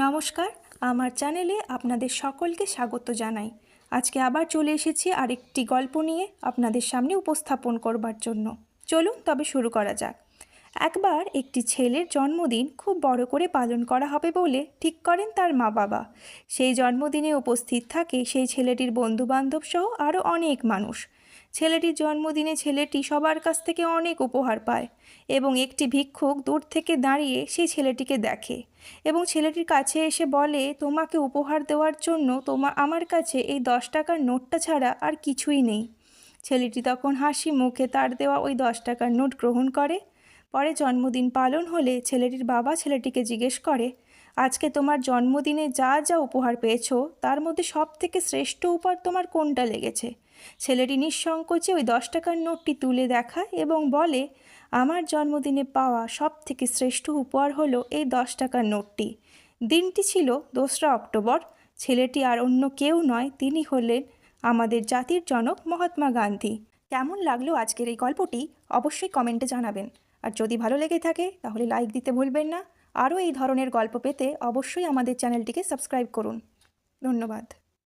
নমস্কার, আমার চ্যানেলে আপনাদের সকলকে স্বাগত জানাই। আজকে আবার চলে এসেছি আরেকটি গল্প নিয়ে আপনাদের সামনে উপস্থাপন করবার জন্য। চলুন তবে শুরু করা যাক। একবার একটি ছেলের জন্মদিন খুব বড় করে পালন করা হবে বলে ঠিক করেন তার মা বাবা। সেই জন্মদিনে উপস্থিত থাকে সেই ছেলেটির বন্ধুবান্ধব সহ আরও অনেক মানুষ। ছেলেটির জন্মদিনে ছেলেটি সবার কাছ থেকে অনেক উপহার পায় এবং একটি ভিক্ষুক দূর থেকে দাঁড়িয়ে সেই ছেলেটিকে দেখে এবং ছেলেটির কাছে এসে বলে, তোমাকে উপহার দেওয়ার জন্য আমার কাছে এই 10 টাকার নোটটা ছাড়া আর কিছুই নেই। ছেলেটি তখন হাসি মুখে তার দেওয়া ওই 10 টাকার নোট গ্রহণ করে। পরে জন্মদিন পালন হলে ছেলেটির বাবা ছেলেটিকে জিজ্ঞেস করে, আজকে তোমার জন্মদিনে যা যা উপহার পেয়েছো তার মধ্যে সব থেকে শ্রেষ্ঠ উপহার তোমার কোনটা লেগেছে? ছেলেটি নিঃসংকোচে ওই 10 টাকার নোটটি তুলে দেখায় এবং বলে, আমার জন্মদিনে পাওয়া সব থেকে শ্রেষ্ঠ উপহার হলো এই 10 টাকার নোটটি। দিনটি ছিল 2রা অক্টোবর। ছেলেটি আর অন্য কেউ নয়, তিনি হলেন আমাদের জাতির জনক মহাত্মা গান্ধী। কেমন লাগলো আজকের এই গল্পটি অবশ্যই কমেন্টে জানাবেন। আর যদি ভালো লেগে থাকে তাহলে লাইক দিতে ভুলবেন না। আরও এই ধরনের গল্প পেতে অবশ্যই আমাদের চ্যানেলটিকে সাবস্ক্রাইব করুন। ধন্যবাদ।